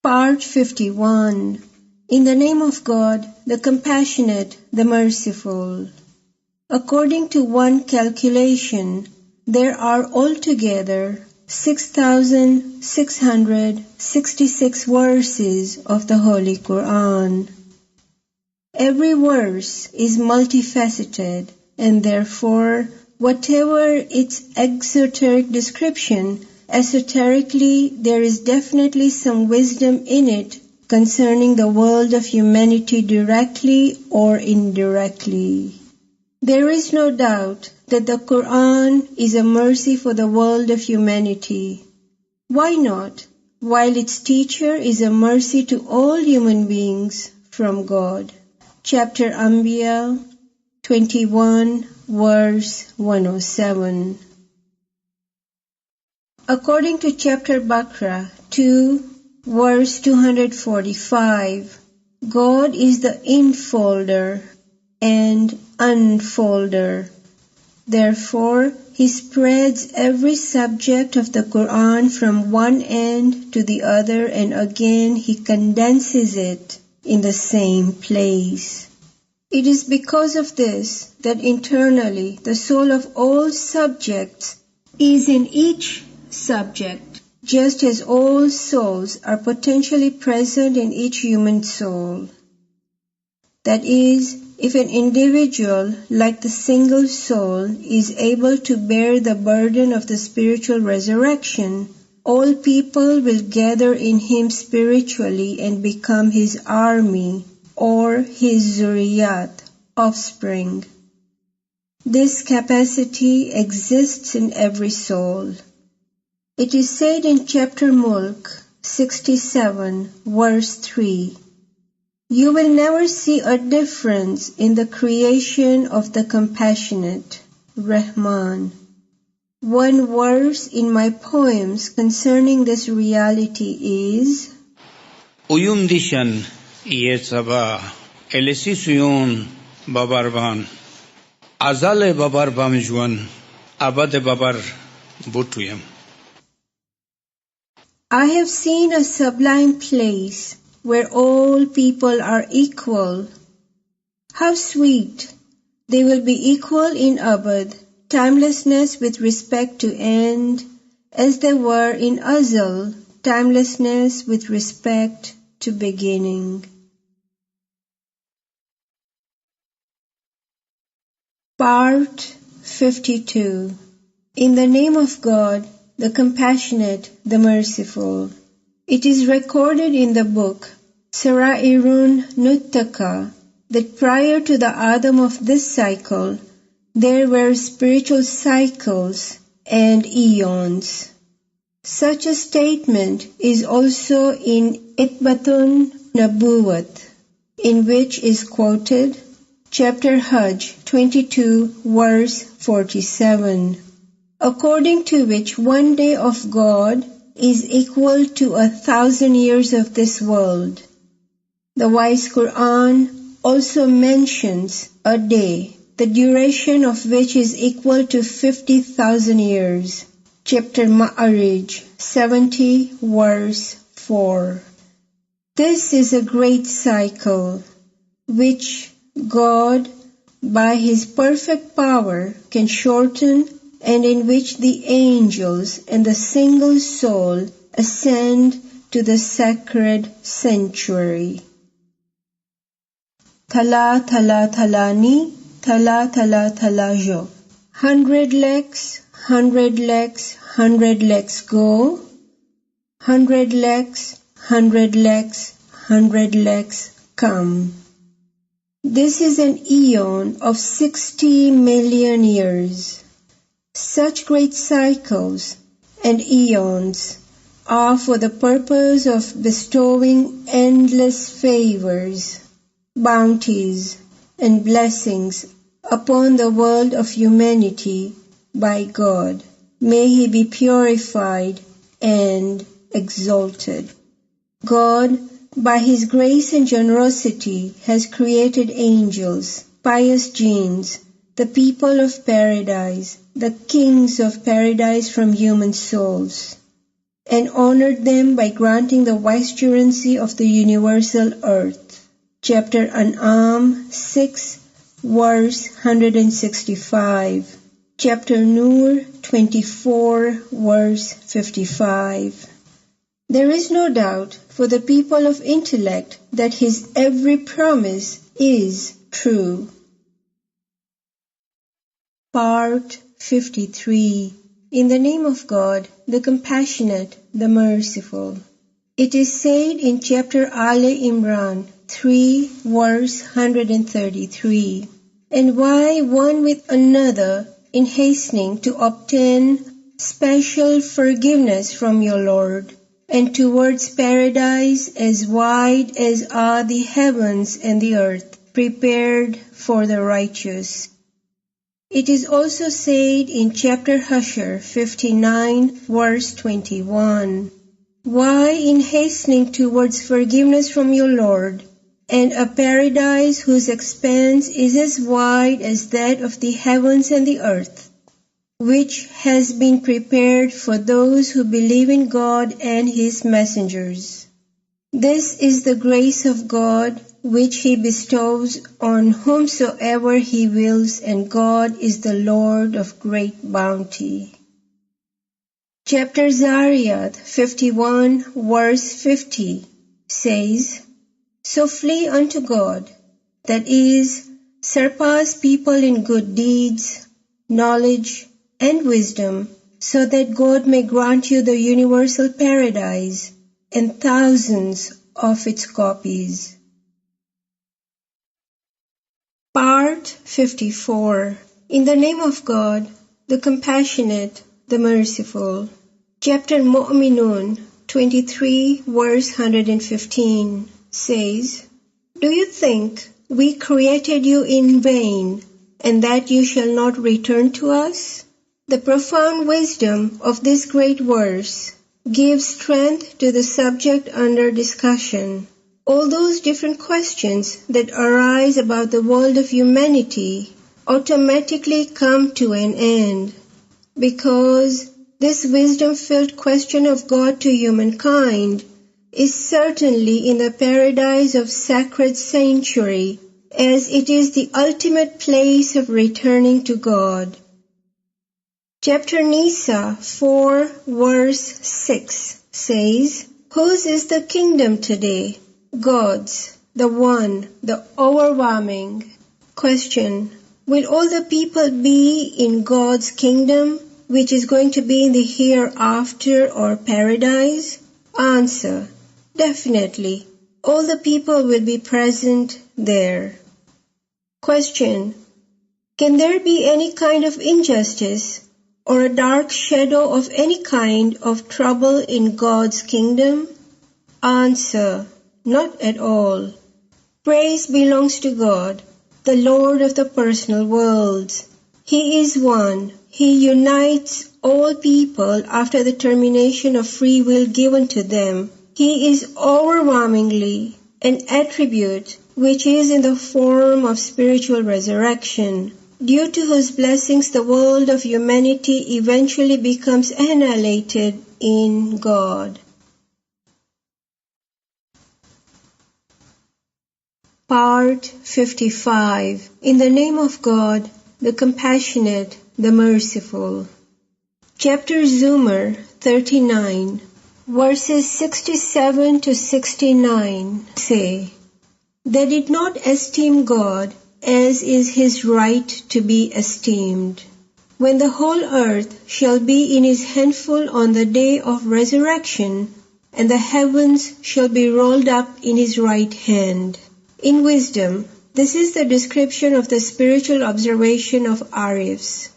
Part 51. In the name of God, the Compassionate, the Merciful. According to one calculation, there are altogether 6,666 verses of the Holy Qur'an. Every verse is multifaceted, and therefore, whatever its exoteric description, esoterically there is definitely some wisdom in it concerning the world of humanity directly or indirectly. There is no doubt that the Qur'an is a mercy for the world of humanity. Why not, while its teacher is a mercy to all human beings from God? Chapter Anbiya 21, verse 107. According to chapter Baqarah 2, verse 245, God is the infolder and unfolder. Therefore, He spreads every subject of the Qur'an from one end to the other, and again He condenses it in the same place. It is because of this that internally the soul of all subjects is in each subject, just as all souls are potentially present in each human soul. That is, if an individual, like the single soul, is able to bear the burden of the spiritual resurrection, all people will gather in him spiritually and become his army, or his zuriyat, offspring. This capacity exists in every soul. It is said in chapter Mulk 67, verse 3, "You will never see a difference in the creation of the Compassionate, Rahman." One verse in my poems concerning this reality is, Uyum dishan ye sabah elesi suyun babarban azale babarbam juan abade babar butuyam. I have seen a sublime place where all people are equal. How sweet! They will be equal in abad, timelessness with respect to end, as they were in azal, timelessness with respect to beginning. Part 52. In the name of God, the Compassionate, the Merciful. It is recorded in the book Sarairun Nuttaka that prior to the Adam of this cycle, there were spiritual cycles and eons. Such a statement is also in Itbatun Nabuwat, in which is quoted chapter Hajj 22, verse 47. According to which one day of God is equal to 1,000 years of this world. The wise Qur'an also mentions a day, the duration of which is equal to 50,000 years. Chapter Ma'arij 70, verse 4. This is a great cycle, which God, by His perfect power, can shorten, and in which the angels and the single soul ascend to the sacred sanctuary. Tala tala talani, tala tala talajo. 100 legs, 100 legs, 100 legs go. 100 legs, 100 legs, 100 legs come. This is an eon of 60 million years. Such great cycles and eons are for the purpose of bestowing endless favors, bounties, and blessings upon the world of humanity by God. May He be purified and exalted. God, by His grace and generosity, has created angels, pious jinns, the people of paradise, the kings of paradise from human souls. and honored them by granting the vicegerency of the universal earth. Chapter An'am 6, verse 165. Chapter Nur 24, verse 55. There is no doubt for the people of intellect that his every promise is true. Part 53. In the name of God, the Compassionate, the Merciful. It is said in chapter Ali Imran 3, verse 133, and why one with another in hastening to obtain special forgiveness from your Lord, and towards paradise as wide as are the heavens and the earth, prepared for the righteous. It is also said in chapter Hashr 59, verse 21, why in hastening towards forgiveness from your Lord, and a paradise whose expanse is as wide as that of the heavens and the earth, which has been prepared for those who believe in God and His messengers. This is the grace of God which He bestows on whomsoever He wills, and God is the Lord of great bounty. Chapter Zariyat 51, verse 50 says, so flee unto God, that is, surpass people in good deeds, knowledge, and wisdom, so that God may grant you the universal paradise and thousands of its copies. Part 54. In the name of God, the Compassionate, the Merciful. Chapter Mu'minun 23, verse 115 says, do you think we created you in vain, and that you shall not return to us? The profound wisdom of this great verse gives strength to the subject under discussion. All those different questions that arise about the world of humanity automatically come to an end, because this wisdom-filled question of God to humankind is certainly in the paradise of sacred sanctuary, as it is the ultimate place of returning to God. Chapter Nisa 4, verse 6 says, whose is the kingdom today? God's, the one, the overwhelming. Question, will all the people be in God's kingdom, which is going to be in the hereafter or paradise? Answer, definitely. All the people will be present there. Question, can there be any kind of injustice or a dark shadow of any kind of trouble in God's kingdom? Answer, not at all. Praise belongs to God, the Lord of the personal worlds. He is one. He unites all people after the termination of free will given to them. He is overwhelmingly an attribute which is in the form of spiritual resurrection, due to whose blessings the world of humanity eventually becomes annihilated in God. Part 55. In the name of God, the Compassionate, the Merciful. Chapter Zumar 39, verses 67 to 69 say, they did not esteem God as is His right to be esteemed. When the whole earth shall be in His handful on the day of resurrection, and the heavens shall be rolled up in His right hand. In wisdom, this is the description of the spiritual observation of Arifs.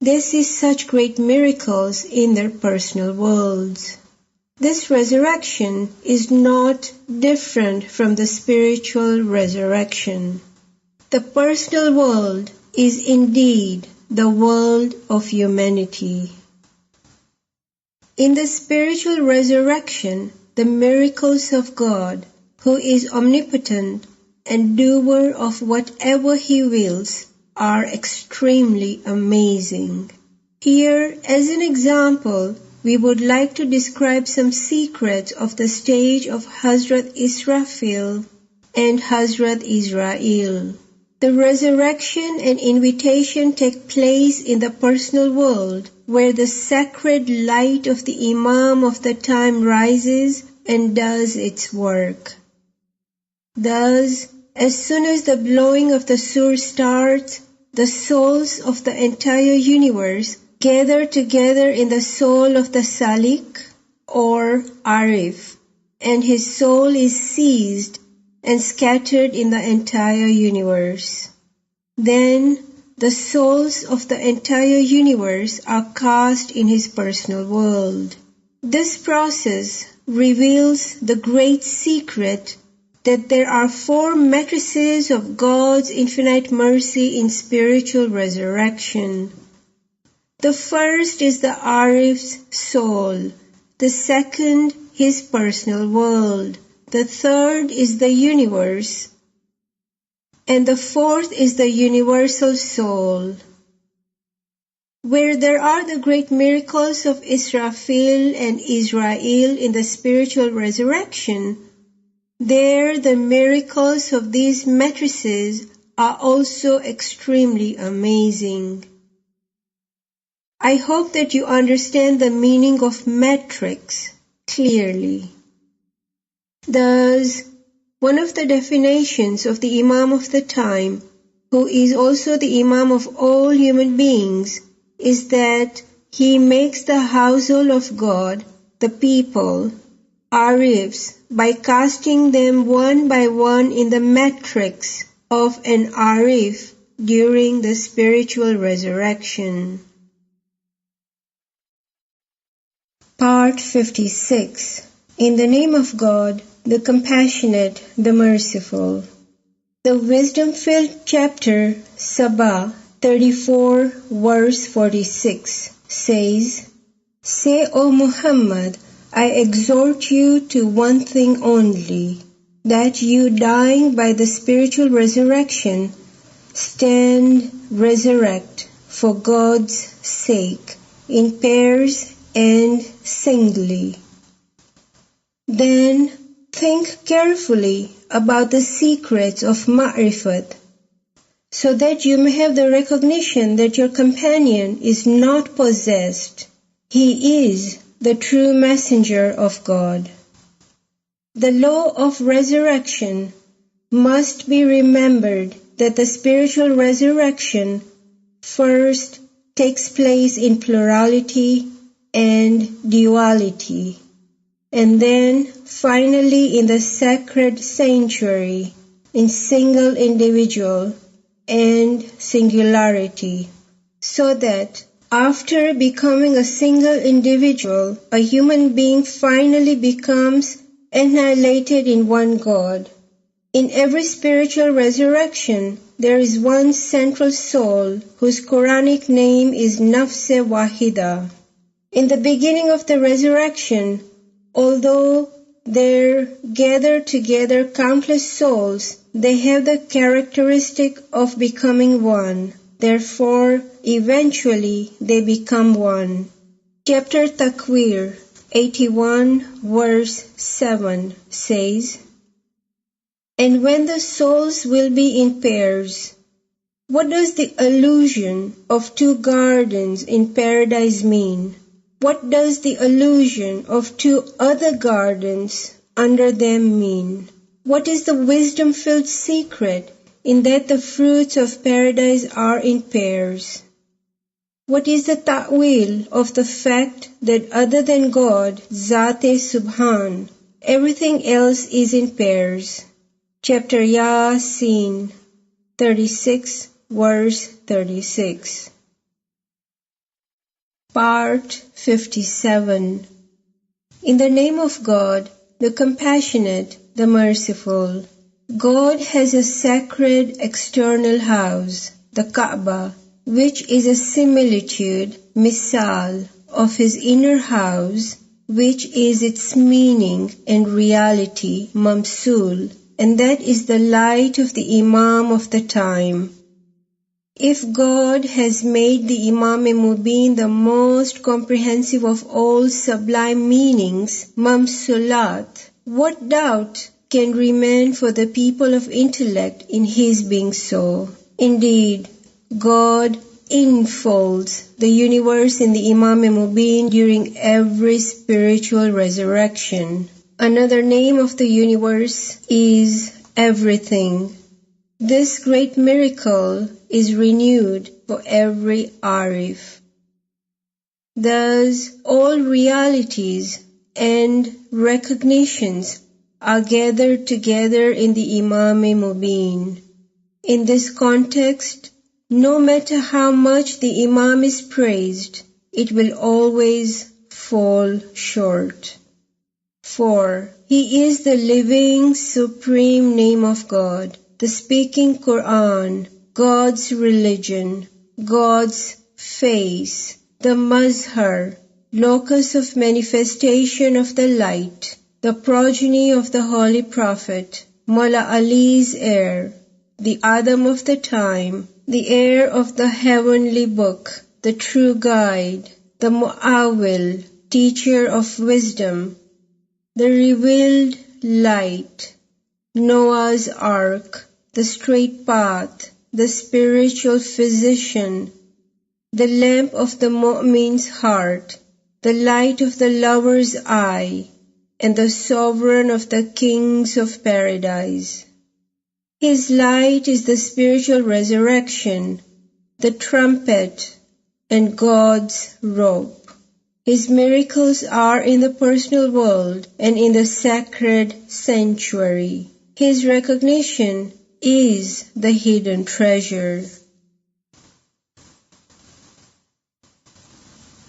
They see such great miracles in their personal worlds. This resurrection is not different from the spiritual resurrection. The personal world is indeed the world of humanity. In the spiritual resurrection, the miracles of God, who is omnipotent and doer of whatever He wills, are extremely amazing. Here, as an example, we would like to describe some secrets of the stage of Hazrat Israfil and Hazrat Israel. The resurrection and invitation take place in the personal world, where the sacred light of the Imam of the time rises and does its work. Thus, as soon as the blowing of the sur starts, the souls of the entire universe gather together in the soul of the Salik or Arif, and his soul is seized and scattered in the entire universe. Then the souls of the entire universe are cast in his personal world. This process reveals the great secret that there are 4 matrices of God's infinite mercy in spiritual resurrection. The first is the Arif's soul, the second his personal world, the third is the universe, and the fourth is the universal soul. Where there are the great miracles of Israfil and Israel in the spiritual resurrection, there the miracles of these matrices are also extremely amazing. I hope that you understand the meaning of matrix clearly. Thus, one of the definitions of the Imam of the time, who is also the Imam of all human beings, is that he makes the household of God, the people, Arifs, by casting them one by one in the matrix of an Arif during the spiritual resurrection. Part 56. In the name of God, the Compassionate, the Merciful. The Wisdom-filled chapter, Sabah 34, verse 46, says, Say, O Muhammad, I exhort you to one thing only, that you dying by the spiritual resurrection, stand resurrect for God's sake, in pairs and singly. Then think carefully about the secrets of Ma'rifat, so that you may have the recognition that your companion is not possessed. He is the true messenger of God. The law of resurrection must be remembered that the spiritual resurrection first takes place in plurality and duality, and then finally in the sacred sanctuary in single individual and singularity, so that after becoming a single individual, a human being finally becomes annihilated in one God. In every spiritual resurrection, there is one central soul whose Quranic name is Nafs Wahida. In the beginning of the resurrection, although there gather together countless souls, they have the characteristic of becoming one. Therefore, eventually they become one. Chapter Takwir 81, verse 7 says, And when the souls will be in pairs. What does the allusion of 2 gardens in paradise mean? What does the allusion of 2 other gardens under them mean? What is the wisdom-filled secret in that the fruits of paradise are in pairs? What is the ta'wil of the fact that other than God, Zat-e Subhan, everything else is in pairs? Chapter Yasin 36, verse 36. Part 57. In the name of God, the Compassionate, the Merciful. God has a sacred external house, the Kaaba, which is a similitude, misal, of his inner house, which is its meaning and reality, mamsul, and that is the light of the Imam of the time. If God has made the Imam-e-Mubin the most comprehensive of all sublime meanings, Mamsulat, what doubt can remain for the people of intellect in his being so? Indeed, God enfolds the universe in the Imam-e-Mubin during every spiritual resurrection. Another name of the universe is everything. This great miracle is renewed for every Arif. Thus, all realities and recognitions are gathered together in the Imam-e-Mubin. In this context, no matter how much the Imam is praised, it will always fall short. For he is the living, supreme name of God, the speaking Qur'an, God's religion, God's face, the Mazhar, locus of manifestation of the light, the progeny of the Holy Prophet, Mawla Ali's heir, the Adam of the time, the heir of the heavenly book, the true guide, the Mu'awil, teacher of wisdom, the revealed light, Noah's ark, the straight path, the spiritual physician, the lamp of the mu'min's heart, the light of the lover's eye, and the sovereign of the kings of paradise. His light is the spiritual resurrection, the trumpet, and God's rope. His miracles are in the personal world and in the sacred sanctuary. His recognition is the hidden treasure.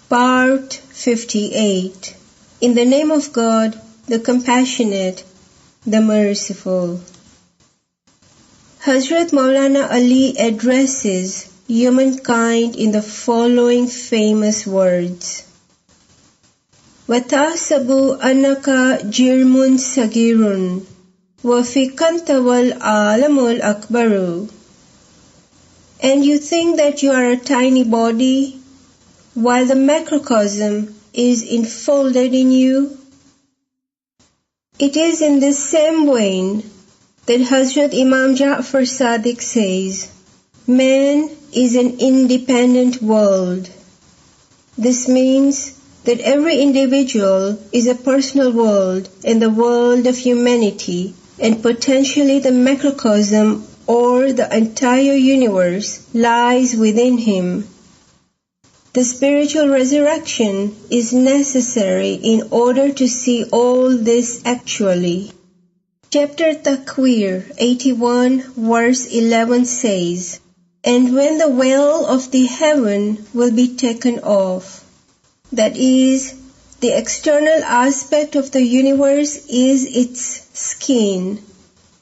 Part 58. In the name of God, the Compassionate, the Merciful. Hazrat Maulana Ali addresses humankind in the following famous words. وَتَحْسَبُ أَنَّكَ جِرْمٌ صَغِيرٌ وَفِيكَ أَنْتَ وَالْعَالَمُ الْأَكْبَرُ. And you think that you are a tiny body, while the macrocosm is enfolded in you? It is in this same vein that Hazrat Imam Ja'far Sadiq says, man is an independent world. This means that every individual is a personal world in the world of humanity, and potentially the macrocosm or the entire universe lies within him. The spiritual resurrection is necessary in order to see all this actually. Chapter Takwir 81 verse 11 says, and when the veil of the heaven will be taken off, that is, the external aspect of the universe is its skin,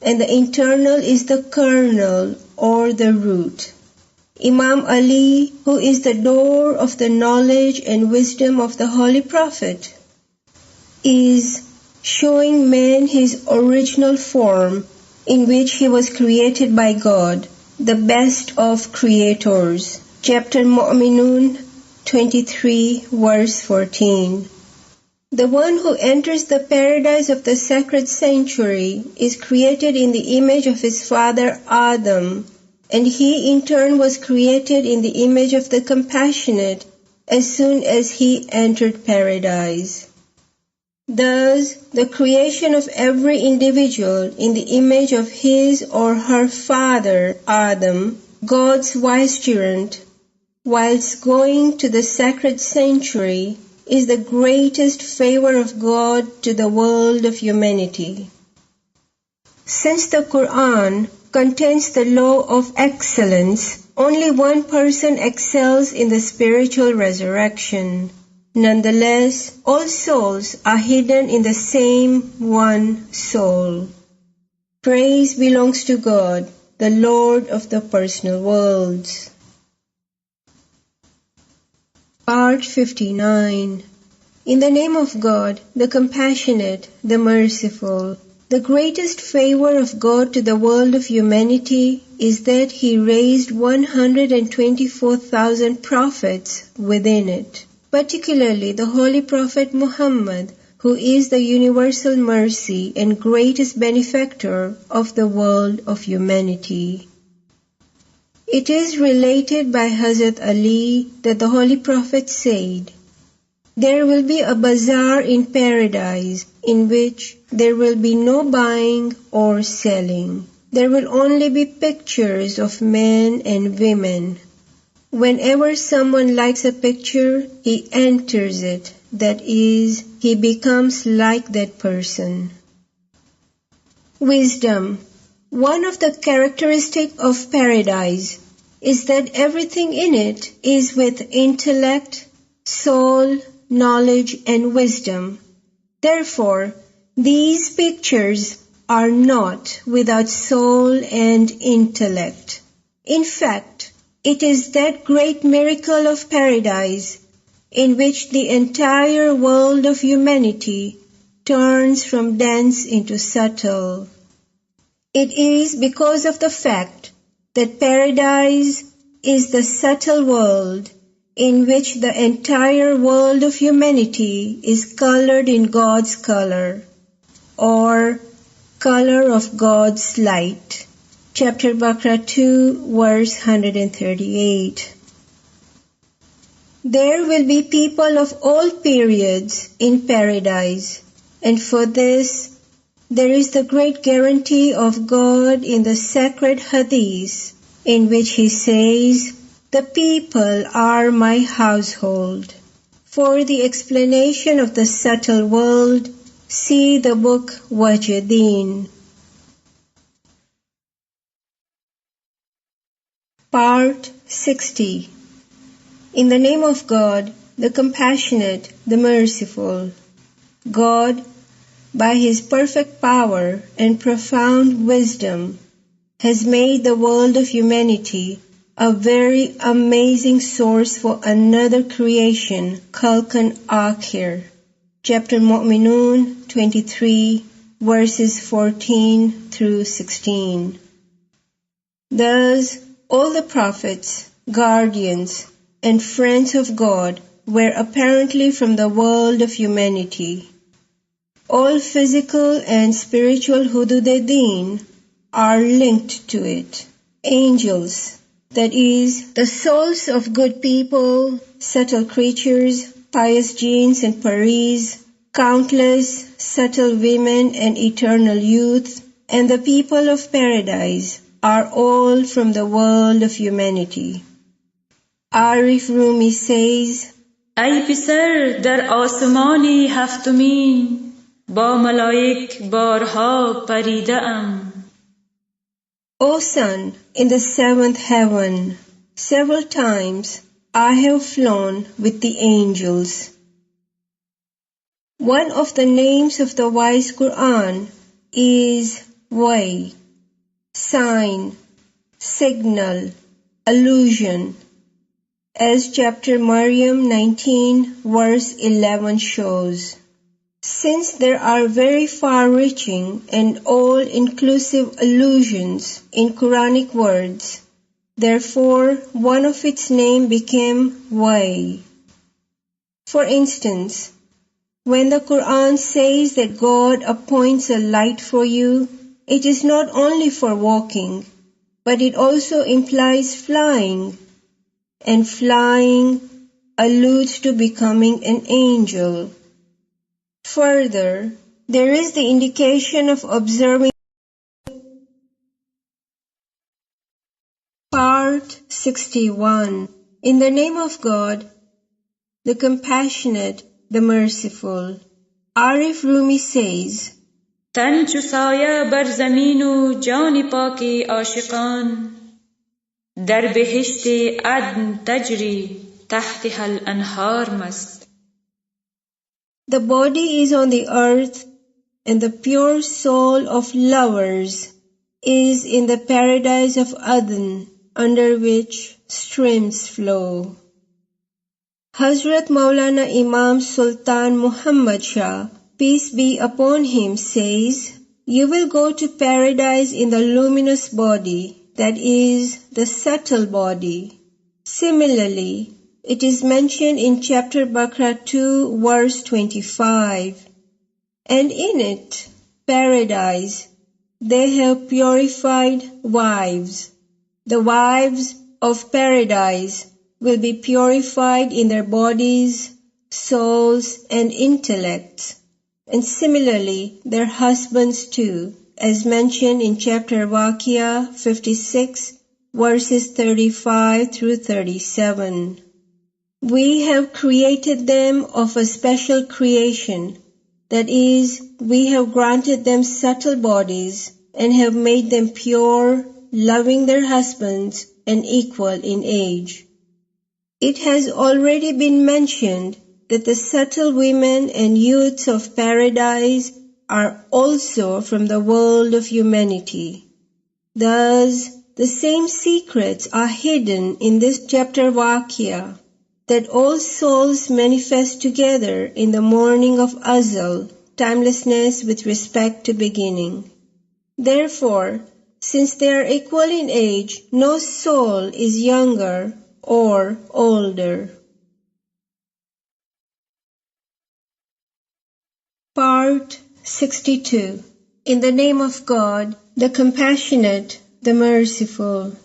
and the internal is the kernel or the root. Imam Ali, who is the door of the knowledge and wisdom of the Holy Prophet, is showing man his original form in which he was created by God, the best of creators. Chapter Mu'minun 23 verse 14. The one who enters the paradise of the sacred sanctuary is created in the image of his father Adam, and he in turn was created in the image of the Compassionate as soon as he entered paradise. Thus, the creation of every individual in the image of his or her father Adam, God's vicegerent, whilst going to the sacred sanctuary, is the greatest favor of God to the world of humanity. Since the Qur'an contains the law of excellence, only one person excels in the spiritual resurrection. Nonetheless, all souls are hidden in the same one soul. Praise belongs to God, the Lord of the personal worlds. Part 59. In the name of God, the Compassionate, the Merciful. The greatest favor of God to the world of humanity is that He raised 124,000 prophets within it, particularly the Holy Prophet Muhammad, who is the universal mercy and greatest benefactor of the world of humanity. It is related by Hazrat Ali that the Holy Prophet said, "There will be a bazaar in paradise in which there will be no buying or selling. There will only be pictures of men and women. Whenever someone likes a picture, he enters it. That is, he becomes like that person." Wisdom. One of the characteristics of paradise is that everything in it is with intellect, soul, knowledge, and wisdom. Therefore, these pictures are not without soul and intellect. In fact, it is that great miracle of paradise in which the entire world of humanity turns from dense into subtle. It is because of the fact that paradise is the subtle world in which the entire world of humanity is colored in God's color, or color of God's light. Chapter Baqarah 2, verse 138. There will be people of all periods in paradise, and for this there is the great guarantee of God in the sacred hadith, in which He says, "The people are my household." For the explanation of the subtle world, see the book Wajidin. Part 60. In the name of God, the Compassionate, the Merciful. God, by His perfect power and profound wisdom, has made the world of humanity a very amazing source for another creation, Khalqan Akhir. Chapter Mu'minun 23, verses 14 through 16. Thus, all the prophets, guardians, and friends of God were apparently from the world of humanity. All physical and spiritual hudud-e-din are linked to it. Angels, that is, the souls of good people, subtle creatures, pious jinns and paris, countless subtle women and eternal youth, and the people of paradise are all from the world of humanity. Arif Rumi says, ای پسر در آسمانی هفتمین با ملائک بارها پریده‌ام. O son, in the seventh heaven, several times I have flown with the angels. One of the names of the wise Qur'an is way, sign, signal, allusion, as chapter Maryam 19 verse 11 shows. Since there are very far-reaching and all-inclusive allusions in Quranic words, therefore one of its name became way. For instance, when the Qur'an says that God appoints a light for you, it is not only for walking, but it also implies flying, and flying alludes to becoming an angel. Further, there is the indication of observing. Part 61. In the name of God, the Compassionate, the Merciful. Arif Rumi says, تن چو سایه بر زمین و جان پاک عاشقان در بهشت عدن تجری تحتها الانهار مست. The body is on the earth, and the pure soul of lovers is in the paradise of Aden, under which streams flow. Hazrat Maulana Imam Sultan Muhammad Shah, peace be upon him, says, You will go to paradise in the luminous body, that is, the subtle body. Similarly, it is mentioned in chapter Baqarah 2, verse 25. And in it, paradise, they have purified wives. The wives of paradise will be purified in their bodies, souls, and intellects, and similarly their husbands too, as mentioned in chapter Waqia 56, verses 35 through 37. We have created them of a special creation, that is, we have granted them subtle bodies and have made them pure, loving their husbands and equal in age. It has already been mentioned that the subtle women and youths of paradise are also from the world of humanity. Thus, the same secrets are hidden in this chapter Waqia, that all souls manifest together in the morning of Azal, timelessness with respect to beginning. Therefore, since they are equal in age, no soul is younger or older. Part 62. In the name of God, the Compassionate, the Merciful.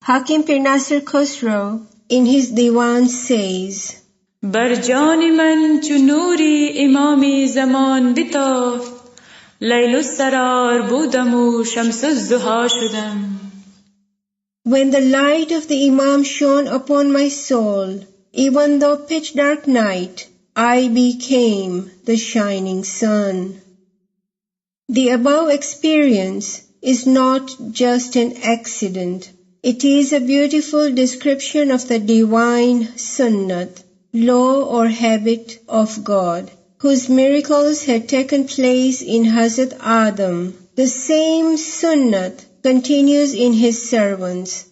Hakim Pir Nasir Khosrow in his Diwan says, بر جان من چو نوری امام زمان بتافت لیل السرار بودم و شمس الضحی شدم. When the light of the Imam shone upon my soul, even though pitch dark night, I became the shining sun. The above experience is not just an accident. It is a beautiful description of the divine sunnat, law or habit of God, whose miracles had taken place in Hazrat Adam. The same sunnat continues in his servants.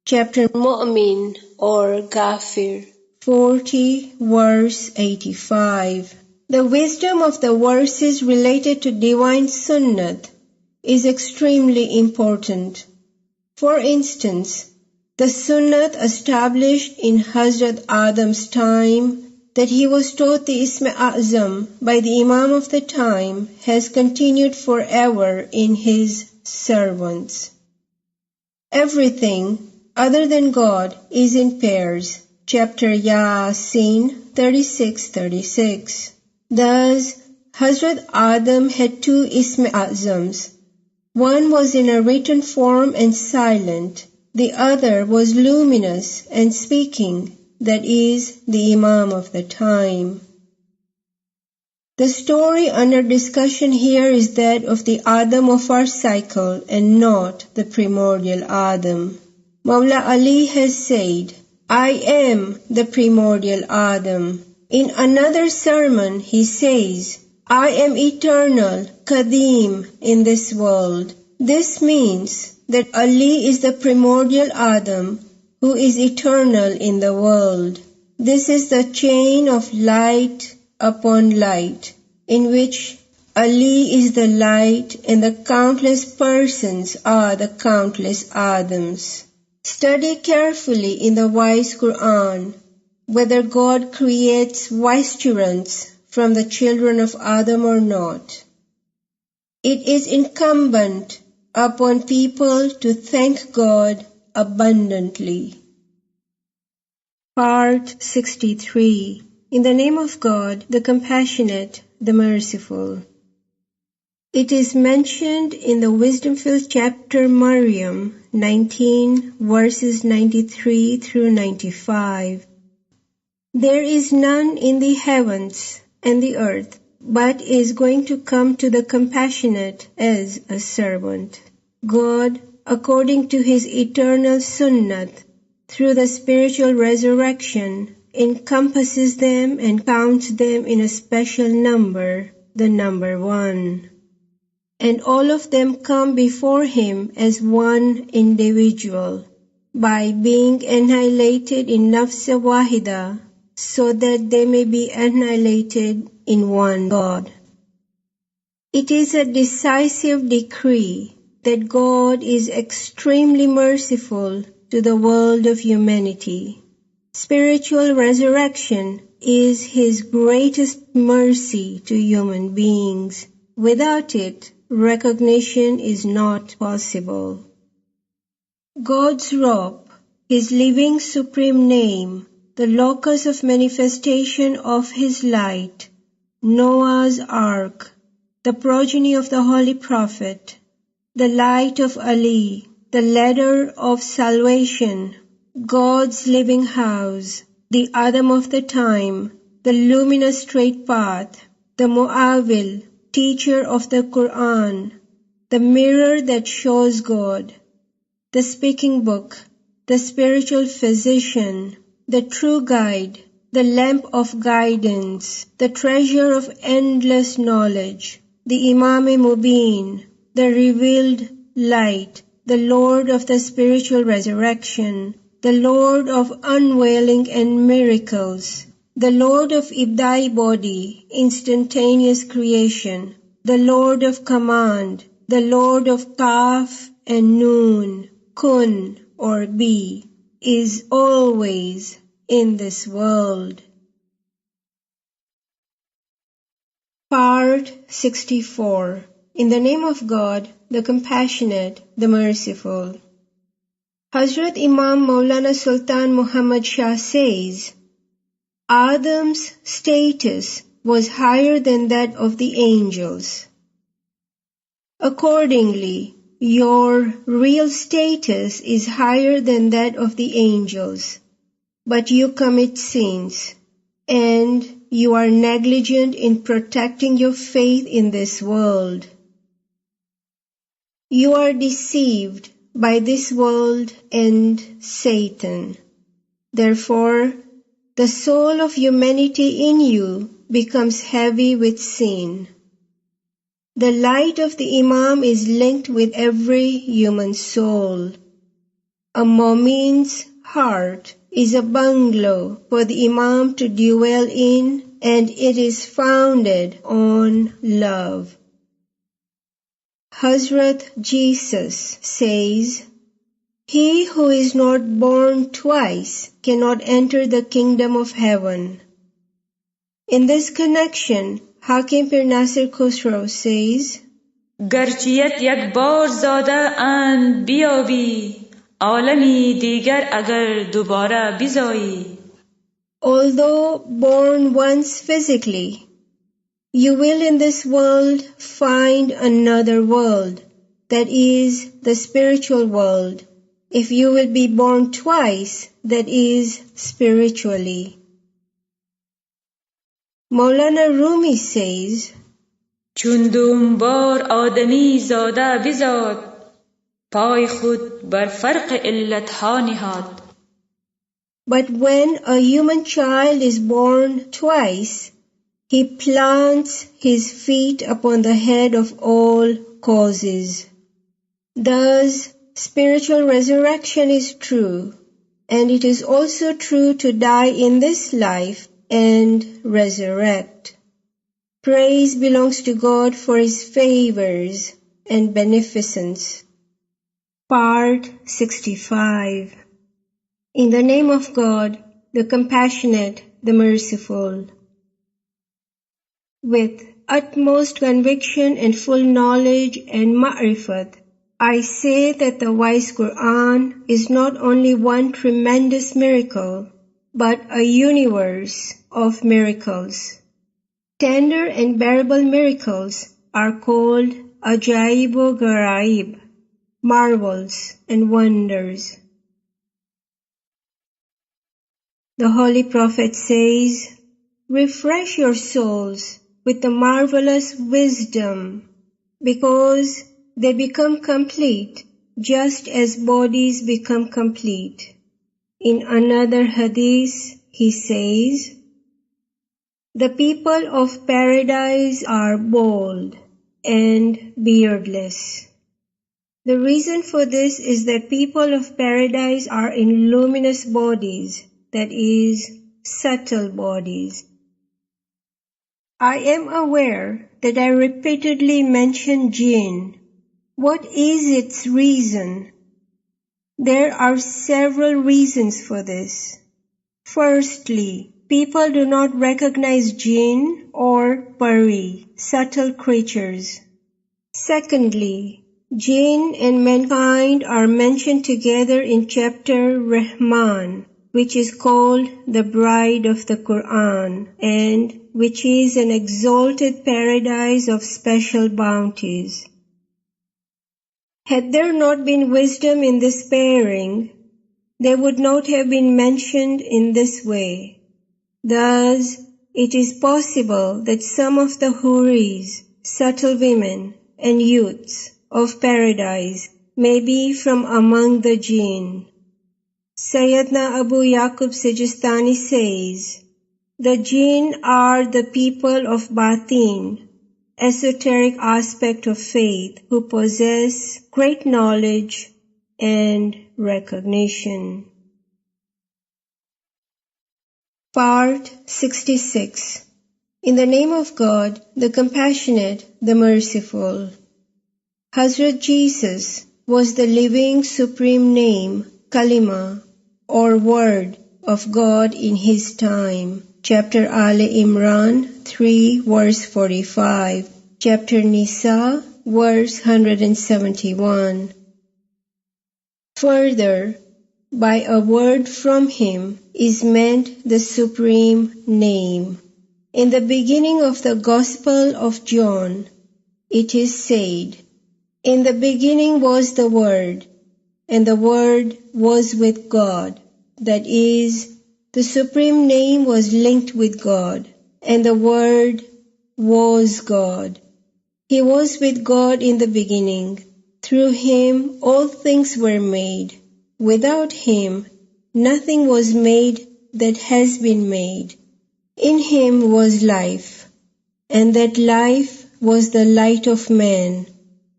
Chapter Mu'min or Ghafir, 40, verse 85. The wisdom of the verses related to divine sunnat is extremely important. For instance, the sunnat established in Hazrat Adam's time, that he was taught the Ism A'zam by the Imam of the time, has continued forever in his servants. Everything other than God is in pairs. Chapter Yasin 36:36. Thus, Hazrat Adam had two Ism A'zams. One was in a written form and silent. The other was luminous and speaking, that is, the Imam of the time. The story under discussion here is that of the Adam of our cycle and not the primordial Adam. Mawla Ali has said, I am the primordial Adam. In another sermon he says, I am eternal, Qadim, in this world. This means that Ali is the primordial Adam who is eternal in the world. This is the chain of light upon light, in which Ali is the light and the countless persons are the countless Adams. Study carefully in the wise Qur'an whether God creates vicegerents from the children of Adam or not. It is incumbent upon people to thank God abundantly. Part 63. In the name of God, the Compassionate, the Merciful. It is mentioned in the wisdom-filled chapter Maryam 19, verses 93 through 95. There is none in the heavens and the earth, but is going to come to the Compassionate as a servant. God, according to His eternal sunnat, through the spiritual resurrection, encompasses them and counts them in a special number, the number 1. And all of them come before Him as one individual, by being annihilated in nafs wahida, so that they may be annihilated in one God. It is a decisive decree that God is extremely merciful to the world of humanity. Spiritual resurrection is His greatest mercy to human beings. Without it, recognition is not possible. God's robe, His living supreme name, the locus of manifestation of His light, Noah's ark, the progeny of the Holy Prophet, the light of Ali, the ladder of salvation, God's living house, the Adam of the time, the luminous straight path, the Mu'awil, teacher of the Qur'an, the mirror that shows God, the speaking book, the spiritual physician, the true guide, the lamp of guidance, the treasure of endless knowledge, the Imam-e-Mubin, the revealed light, the Lord of the spiritual resurrection, the Lord of unveiling and miracles, the Lord of Ibdai body, instantaneous creation, the Lord of command, the Lord of Kaf and Noon, Kun or Be, is always in this world. Part 64. In the name of God, the Compassionate, the Merciful. Hazrat Imam Maulana Sultan Muhammad Shah says, Adam's status was higher than that of the angels. Accordingly, your real status is higher than that of the angels, but you commit sins, and you are negligent in protecting your faith in this world. You are deceived by this world and Satan. Therefore, the soul of humanity in you becomes heavy with sin. The light of the Imam is linked with every human soul. A Mu'min's heart is a bungalow for the Imam to dwell in, and it is founded on love. Hazrat Jesus says, He who is not born twice cannot enter the kingdom of heaven. In this connection, Hakim Pir Nasir Khusro says, گرچیت یک بار زاده اند بیابی عالمی دیگر اگر دوباره بیزایی. Although born once physically, you will in this world find another world, that is the spiritual world, if you will be born twice, that is spiritually. Maulana Rumi says, چون دومبار آدمی زاده بزاد پای خود بر فرق علتها نهاد. But when a human child is born twice, he plants his feet upon the head of all causes. Thus, spiritual resurrection is true, and it is also true to die in this life and resurrect. Praise belongs to God for His favors and beneficence. Part 65. In the name of God, the Compassionate, the Merciful. With utmost conviction and full knowledge and ma'rifat, I say that the wise Qur'an is not only one tremendous miracle, but a universe of miracles. Tender and bearable miracles are called Ajaib-o Garaib, marvels and wonders. The Holy Prophet says, Refresh your souls with the marvelous wisdom, because they become complete just as bodies become complete. In another hadith, he says, The people of paradise are bald and beardless. The reason for this is that people of paradise are in luminous bodies, that is, subtle bodies. I am aware that I repeatedly mention jinn. What is its reason? There are several reasons for this. Firstly, people do not recognize jinn or pari, subtle creatures. Secondly, jinn and mankind are mentioned together in chapter Rahman, which is called the bride of the Qur'an, and which is an exalted paradise of special bounties. Had there not been wisdom in this pairing, they would not have been mentioned in this way. Thus, it is possible that some of the huris, subtle women, and youths of paradise may be from among the jinn. Sayyidina Abu Yaqub Sijistani says, the jinn are the people of batin, esoteric aspect of faith, who possess great knowledge and recognition. Part 66. In the name of God, the Compassionate, the Merciful. Hazrat Jesus was the living supreme name, Kalima, or word of God in his time. Chapter Ali Imran 3 verse 45. Chapter Nisa verse 171. Further, by a word from him is meant the supreme name. In the beginning of the Gospel of John, it is said, in the beginning was the Word, and the Word was with God. That is, the supreme name was linked with God, and the Word was God. He was with God in the beginning. Through him all things were made. Without him nothing was made that has been made. In him was life, and that life was the light of man.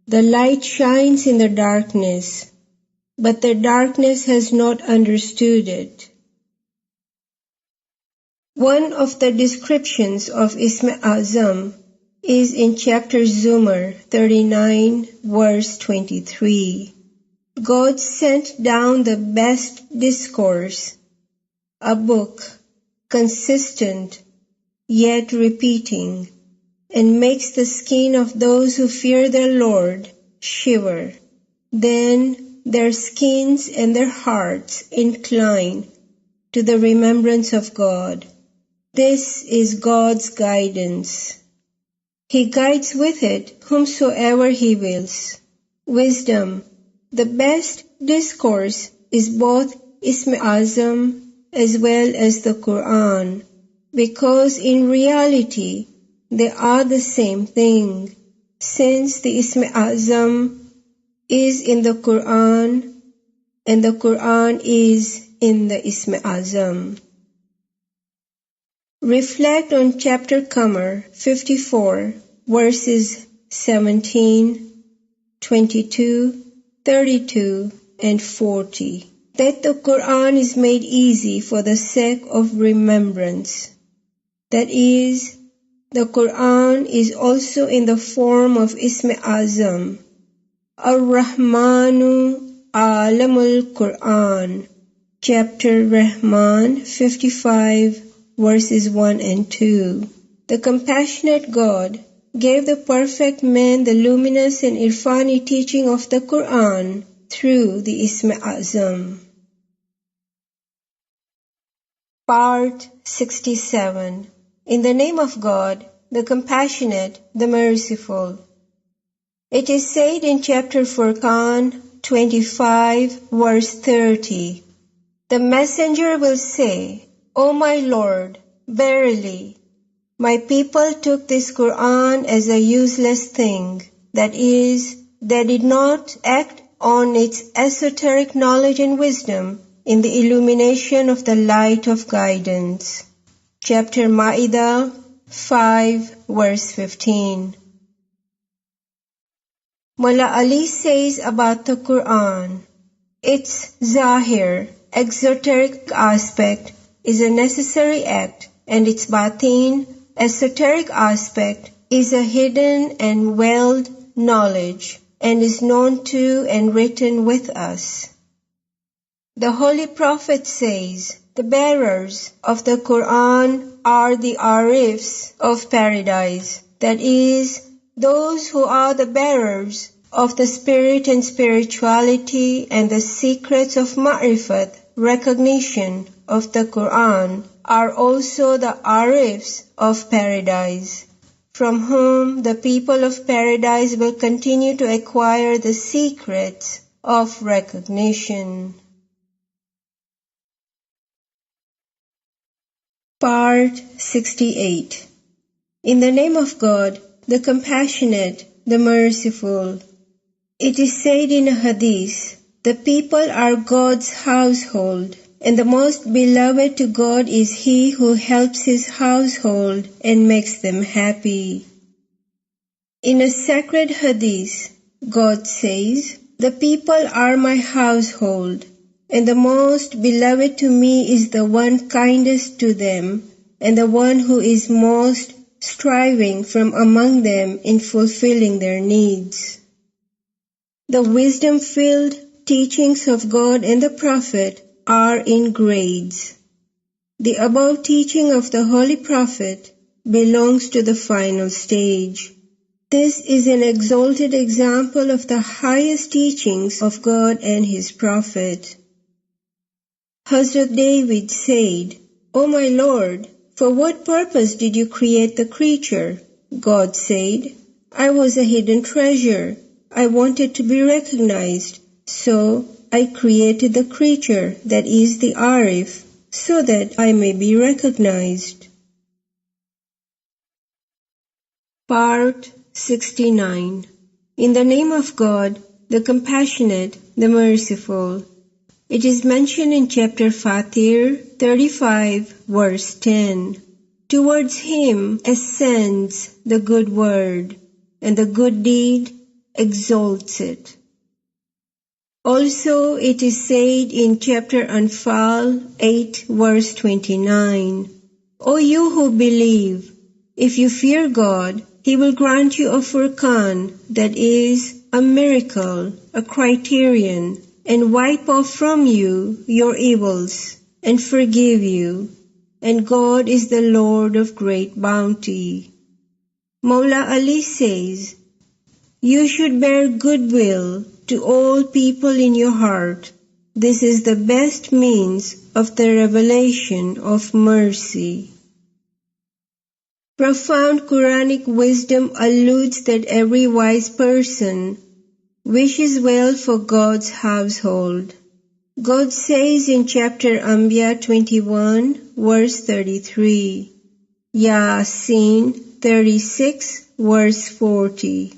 The light shines in the darkness, but the darkness has not understood it. One of the descriptions of Ism Azam is in chapter Zumar 39 verse 23. God sent down the best discourse, a book, consistent, yet repeating, and makes the skin of those who fear their Lord shiver. Then their skins and their hearts incline to the remembrance of God. This is God's guidance. He guides with it whomsoever He wills. Wisdom. The best discourse is both Ism Azam as well as the Qur'an, because in reality they are the same thing, since the Ism Azam is in the Qur'an and the Qur'an is in the Ism Azam. Reflect on chapter Qamar 54 verses 17, 22, 32 and 40. That the Qur'an is made easy for the sake of remembrance. That is, the Qur'an is also in the form of Ism Azam. Ar-Rahmanu Alamul Qur'an. Chapter Rahman 55 verses 1 and 2. The Compassionate God gave the perfect man the luminous and irfani teaching of the Qur'an through the Ism Azam. Part 67. In the name of God, the Compassionate, the Merciful. It is said in chapter Furqan 25 verse 30, the messenger will say, O my Lord, verily, my people took this Qur'an as a useless thing, that is, they did not act on its esoteric knowledge and wisdom in the illumination of the light of guidance. Chapter Ma'idah 5 verse 15. Mullah Ali says about the Qur'an, its zahir, exoteric aspect, is a necessary act, and its batin, esoteric aspect is a hidden and veiled knowledge and is known to and written with us. The Holy Prophet says, the bearers of the Qur'an are the arifs of paradise, that is, those who are the bearers of the spirit and spirituality and the secrets of ma'rifat, recognition of the Qur'an, are also the arifs of paradise, from whom the people of paradise will continue to acquire the secrets of recognition. Part 68. In the name of God, the Compassionate, the Merciful. It is said in a hadith, the people are God's household, and the most beloved to God is he who helps his household and makes them happy. In a sacred hadith, God says, the people are my household, and the most beloved to me is the one kindest to them, and the one who is most striving from among them in fulfilling their needs. The wisdom-filled teachings of God and the Prophet are in grades. The above teaching of the Holy Prophet belongs to the final stage. This is an exalted example of the highest teachings of God and His Prophet. Hazrat David said, O my Lord, for what purpose did you create the creature? God said, I was a hidden treasure. I wanted to be recognized, so I created the creature that is the Arif, so that I may be recognized. Part 69. In the name of God, the Compassionate, the Merciful. It is mentioned in chapter Fatir 35, verse 10. Towards Him ascends the good word, and the good deed exalts it. Also it is said in chapter Anfal 8, verse 29, O you who believe, if you fear God, He will grant you a furqan, that is, a miracle, a criterion, and wipe off from you your evils, and forgive you. And God is the Lord of great bounty. Mawla Ali says, you should bear goodwill to all people in your heart. This is the best means of the revelation of mercy. Profound Quranic wisdom alludes that every wise person wishes well for God's household. God says in chapter Anbiya 21, verse 33, Yasin 36, verse 40,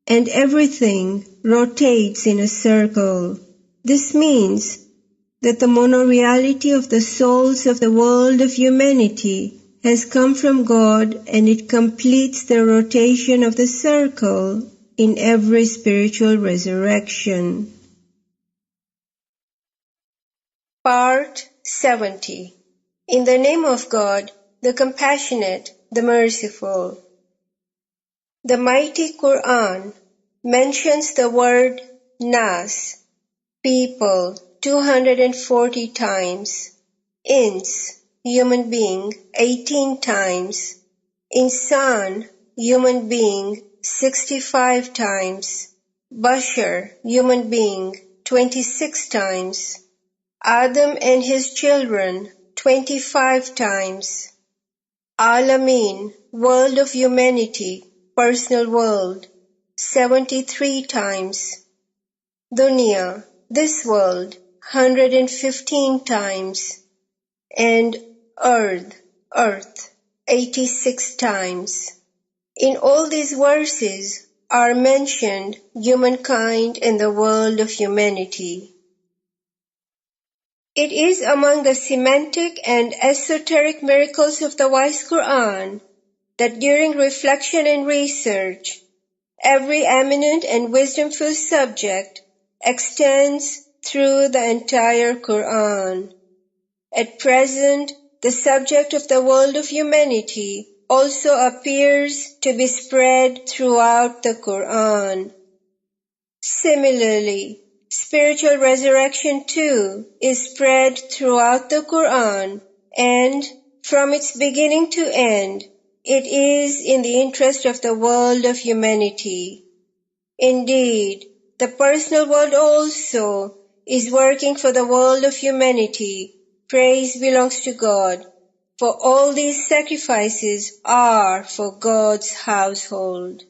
and everything rotates in a circle. This means that the monoreality of the souls of the world of humanity has come from God, and it completes the rotation of the circle in every spiritual resurrection. Part 70. In the name of God, the Compassionate, the Merciful. The mighty Qur'an mentions the word Nas, people, 240 times, Ins, human being, 18 times, Insan, human being, 65 times, Bashar, human being, 26 times, Adam and his children, 25 times, Alameen, world of humanity, personal world, 73 times, Dunya, this world, 115 times, and earth, 86 times. In all these verses are mentioned humankind and the world of humanity. It is among the semantic and esoteric miracles of the wise Qur'an that during reflection and research, every eminent and wisdom-filled subject extends through the entire Qur'an. At present, the subject of the world of humanity also appears to be spread throughout the Qur'an. Similarly, spiritual resurrection too is spread throughout the Qur'an, and from its beginning to end, it is in the interest of the world of humanity. Indeed, the personal world also is working for the world of humanity. Praise belongs to God, for all these sacrifices are for God's household.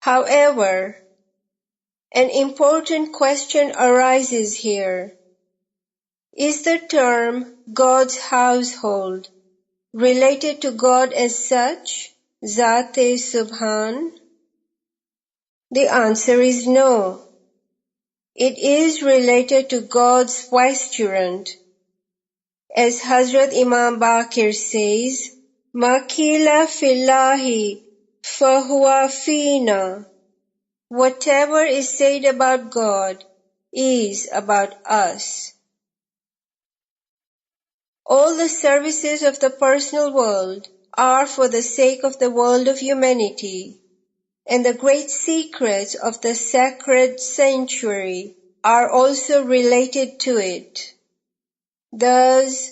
However, an important question arises here. Is the term God's household related to God as such, Zat-e Subhan? The answer is no. It is related to God's vicegerent. As Hazrat Imam Baqir says, Makila fillahi fahuwa fina. Whatever is said about God is about us. All the services of the personal world are for the sake of the world of humanity, and the great secrets of the sacred sanctuary are also related to it. Thus,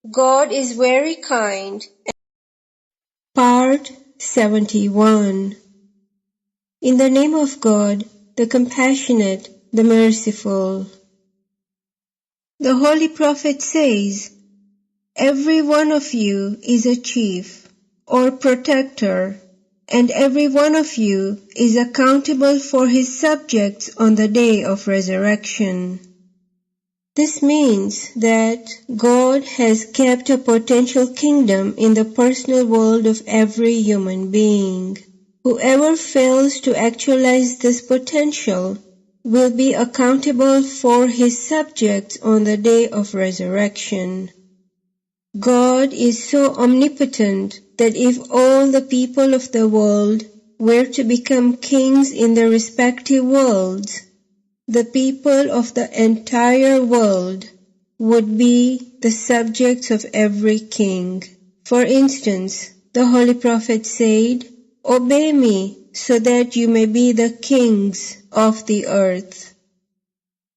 God is very kind. Part 71. In the name of God, the Compassionate, the Merciful. The Holy Prophet says, every one of you is a chief or protector, and every one of you is accountable for his subjects on the day of resurrection. This means that God has kept a potential kingdom in the personal world of every human being. Whoever fails to actualize this potential will be accountable for his subjects on the day of resurrection. God is so omnipotent that if all the people of the world were to become kings in their respective worlds, the people of the entire world would be the subjects of every king. For instance, the Holy Prophet said, obey me so that you may be the kings of the earth.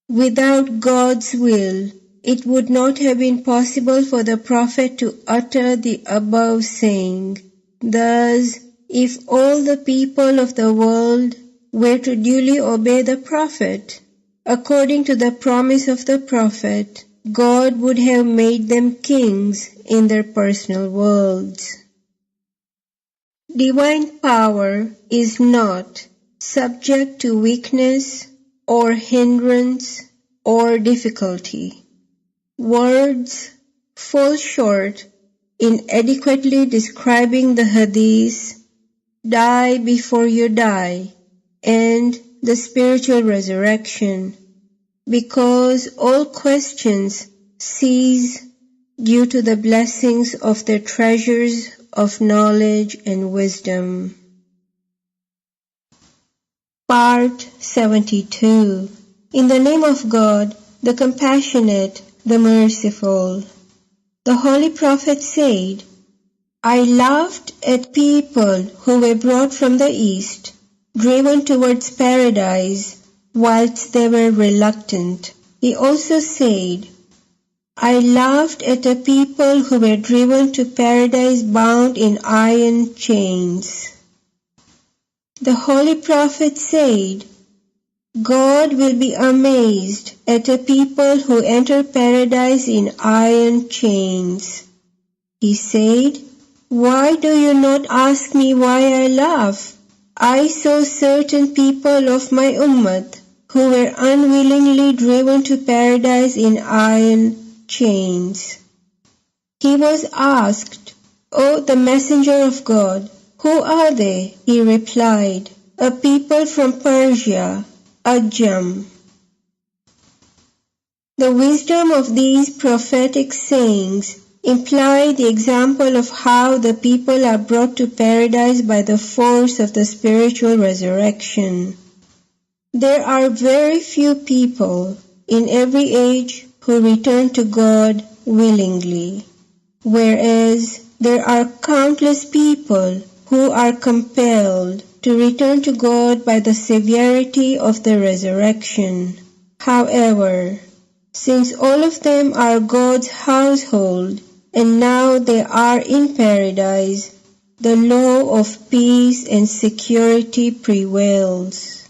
Without God's will, it would not have been possible for the Prophet to utter the above saying. Thus, if all the people of the world were to duly obey the Prophet, according to the promise of the Prophet, God would have made them kings in their personal worlds. Divine power is not subject to weakness or hindrance or difficulty. Words fall short in adequately describing the hadith, die before you die, and the spiritual resurrection, because all questions cease due to the blessings of their treasures of knowledge and wisdom. Part 72. In the name of God, the Compassionate, the Merciful. The Holy Prophet said, I laughed at people who were brought from the east, driven towards paradise, whilst they were reluctant. He also said, I laughed at a people who were driven to paradise bound in iron chains. The Holy Prophet said, God will be amazed at a people who enter paradise in iron chains. He said, why do you not ask me why I laugh? I saw certain people of my ummah who were unwillingly driven to paradise in iron chains. He was asked, O the Messenger of God, who are they? He replied, a people from Persia, Ajam. The wisdom of these prophetic sayings imply the example of how the people are brought to paradise by the force of the spiritual resurrection. There are very few people in every age who return to God willingly. whereas there are countless people who are compelled to return to God by the severity of the resurrection. However, since all of them are God's household, and now they are in paradise, the law of peace and security prevails.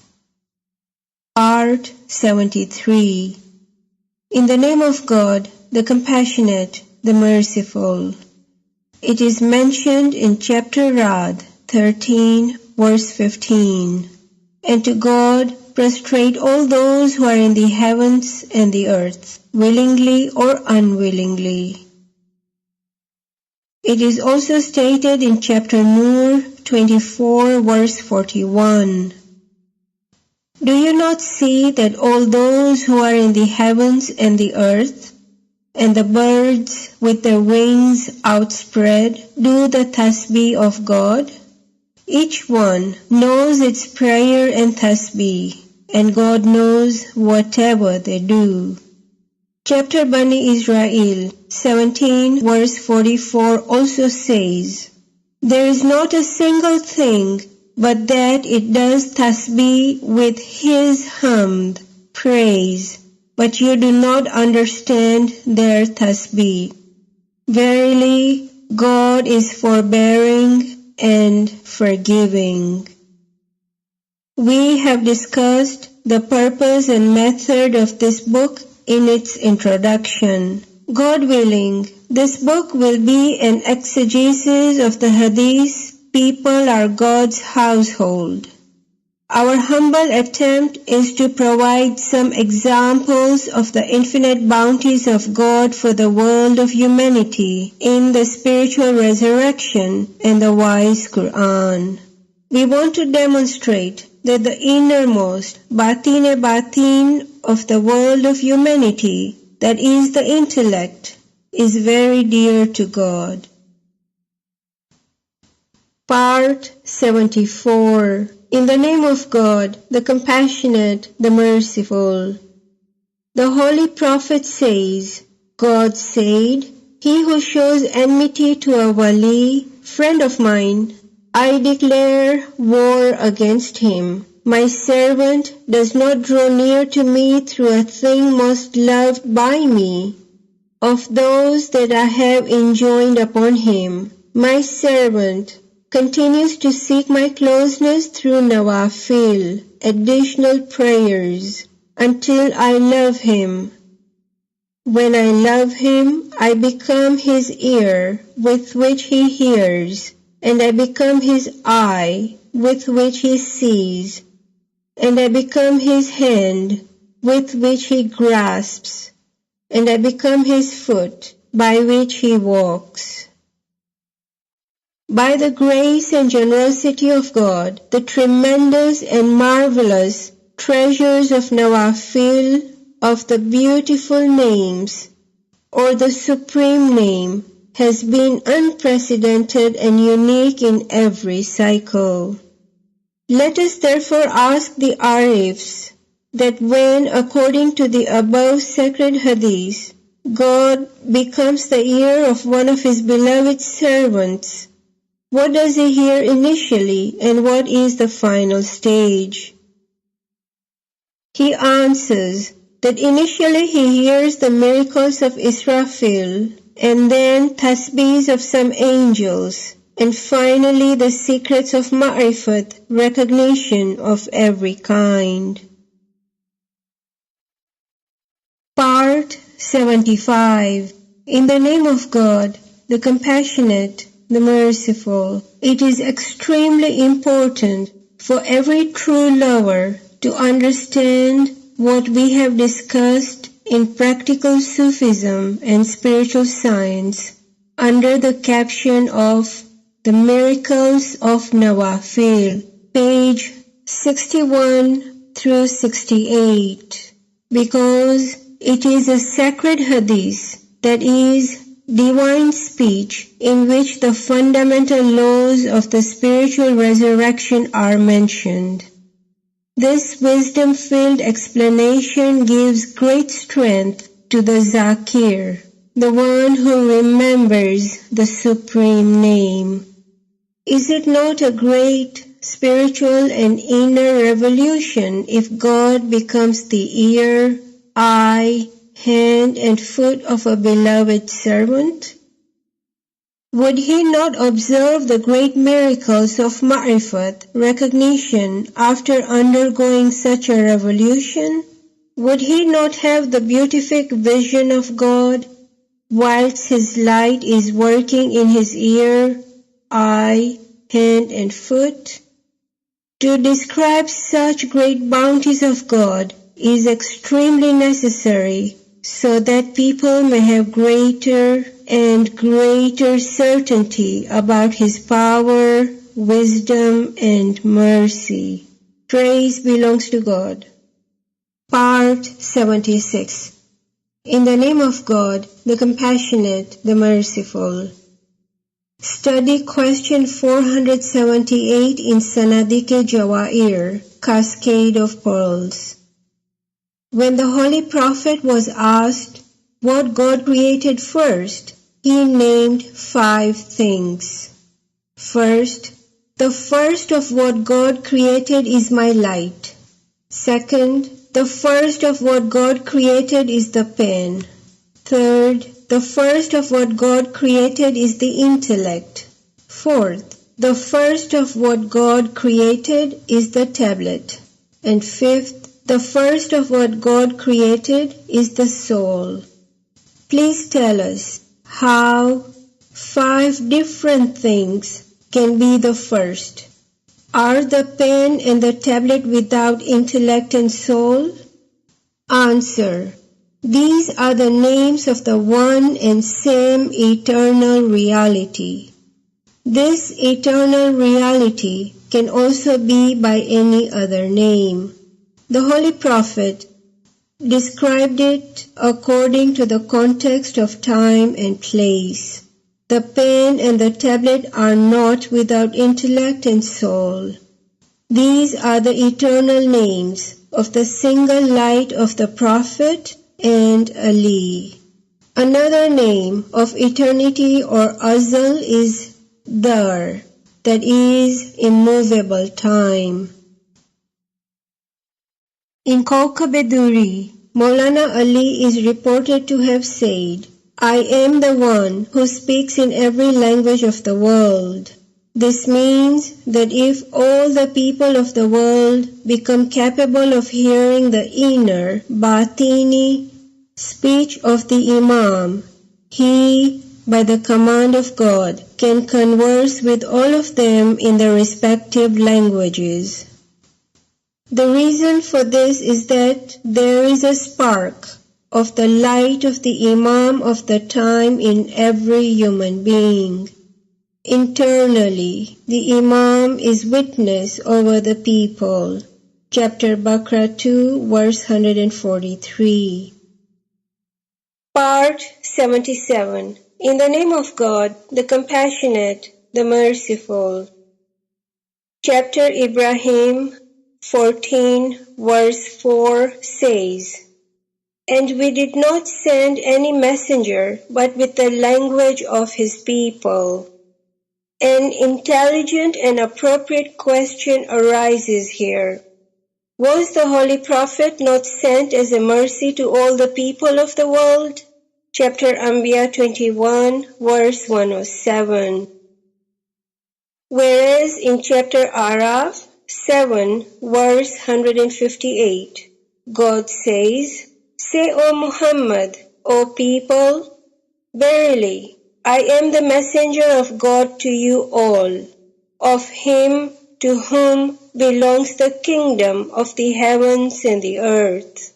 Part 73. In the name of God, the Compassionate, the Merciful. It is mentioned in chapter Ra'd 13, verse 15. And to God prostrate all those who are in the heavens and the earth, willingly or unwillingly. It is also stated in chapter Nur 24, verse 41. Do you not see that all those who are in the heavens and the earth, and the birds with their wings outspread, do the tasbih of God? Each one knows its prayer and tasbih, and God knows whatever they do. Chapter Bani Israel 17 verse 44 also says, There is not a single thing but that it does tasbih with his hamd, praise, but you do not understand their tasbih. Verily, God is forbearing and forgiving. We have discussed the purpose and method of this book in its introduction. God willing, this book will be an exegesis of the hadith, people are God's household. Our humble attempt is to provide some examples of the infinite bounties of God for the world of humanity in the spiritual resurrection and the wise Qur'an. We want to demonstrate that the innermost batin of the world of humanity, that is the intellect, is very dear to God. Part 74. In the name of God, the Compassionate, the Merciful. The Holy Prophet says, God said, He who shows enmity to a wali, friend of mine, I declare war against him. My servant does not draw near to me through a thing most loved by me. Of those that I have enjoined upon him, my servant continues to seek my closeness through nawafil, additional prayers, until I love him. When I love him, I become his ear with which he hears, and I become his eye with which he sees, and I become his hand with which he grasps, and I become his foot by which he walks. By the grace and generosity of God, the tremendous and marvelous treasures of nawafil, of the beautiful names, or the supreme name, has been unprecedented and unique in every cycle. Let us therefore ask the Arifs that when, according to the above sacred hadith, God becomes the ear of one of his beloved servants, what does he hear initially, and what is the final stage? He answers that initially he hears the miracles of Israfil, and then tasbihs of some angels, and finally the secrets of ma'rifat, recognition of every kind. Part 75. In the name of God, the Compassionate, the Merciful. It is extremely important for every true lover to understand what we have discussed in practical Sufism and spiritual science under the caption of The Miracles of Nawafil, page 61 through 68, because it is a sacred hadith, that is, divine speech, in which the fundamental laws of the spiritual resurrection are mentioned. This wisdom-filled explanation gives great strength to the Zakir, the one who remembers the supreme name. Is it not a great spiritual and inner revolution if God becomes the ear, eye, hand, and foot of a beloved servant? Would he not observe the great miracles of ma'rifat, recognition, after undergoing such a revolution? Would he not have the beatific vision of God, whilst his light is working in his ear, eye, hand, and foot? To describe such great bounties of God is extremely necessary, so that people may have greater and greater certainty about his power, wisdom, and mercy. Praise belongs to God. Part 76. In the name of God, the Compassionate, the Merciful. Study question 478 in Sanadike Jawair, Cascade of Pearls. When the Holy Prophet was asked what God created first, he named 5 things. First, the first of what God created is my light. Second, the first of what God created is the pen. Third, the first of what God created is the intellect. Fourth, the first of what God created is the tablet. And fifth, the first of what God created is the soul. Please tell us how 5 different things can be the first. Are the pen and the tablet without intellect and soul? Answer. These are the names of the one and same eternal reality. This eternal reality can also be by any other name. The Holy Prophet described it according to the context of time and place. The pen and the tablet are not without intellect and soul. These are the eternal names of the single light of the Prophet and Ali. Another name of eternity or azal is Dar, that is immovable time. In Kaukab-e-Duri, Maulana Ali is reported to have said, I am the one who speaks in every language of the world. This means that if all the people of the world become capable of hearing the inner, batini, speech of the Imam, he, by the command of God, can converse with all of them in their respective languages. The reason for this is that there is a spark of the light of the Imam of the time in every human being. Internally, the Imam is witness over the people. Chapter Baqarah 2, verse 143. Part 77. In the name of God, the Compassionate, the Merciful. Chapter Ibrahim 14, verse 4 says, And we did not send any messenger but with the language of his people. An intelligent and appropriate question arises here. Was the Holy Prophet not sent as a mercy to all the people of the world? Chapter Anbiya 21, verse 107. Whereas in chapter Araf 7, verse 158, God says, Say, O Muhammad, O people, verily, I am the messenger of God to you all, of him to whom belongs the kingdom of the heavens and the earth.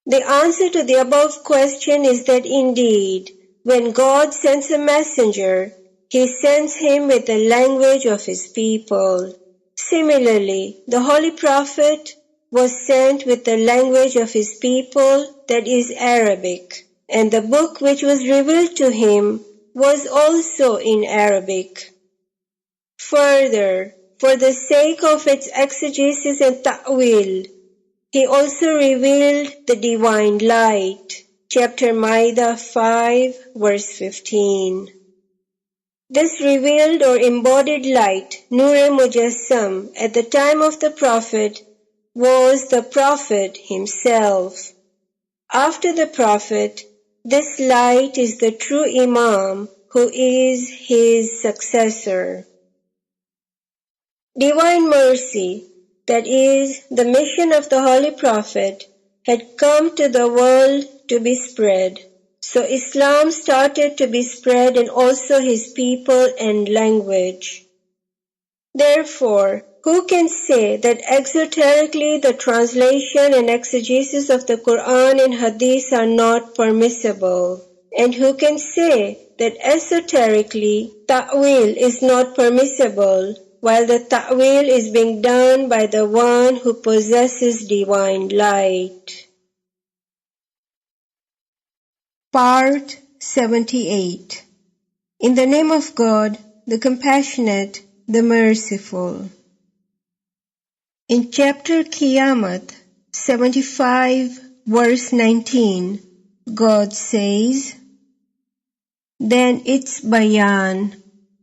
The answer to the above question is that indeed, when God sends a messenger, he sends him with the language of his people. Similarly, the Holy Prophet was sent with the language of his people, that is Arabic, and the book which was revealed to him was also in Arabic. Further, for the sake of its exegesis and ta'wil, he also revealed the divine light. chapter Maida 5, verse 15. This revealed or embodied light, Nur-e Mujassam, at the time of the Prophet, was the Prophet himself. After the Prophet, this light is the true Imam, who is his successor. Divine mercy, that is, the mission of the Holy Prophet, had come to the world to be spread. So Islam started to be spread and also his people and language. Therefore, who can say that exoterically the translation and exegesis of the Qur'an and Hadith are not permissible? And who can say that esoterically ta'wil is not permissible, while the ta'wil is being done by the one who possesses divine light? Part 78. In the name of God, the Compassionate, the Merciful. In chapter Qiyamah 75, verse 19, God says, Then its bayan,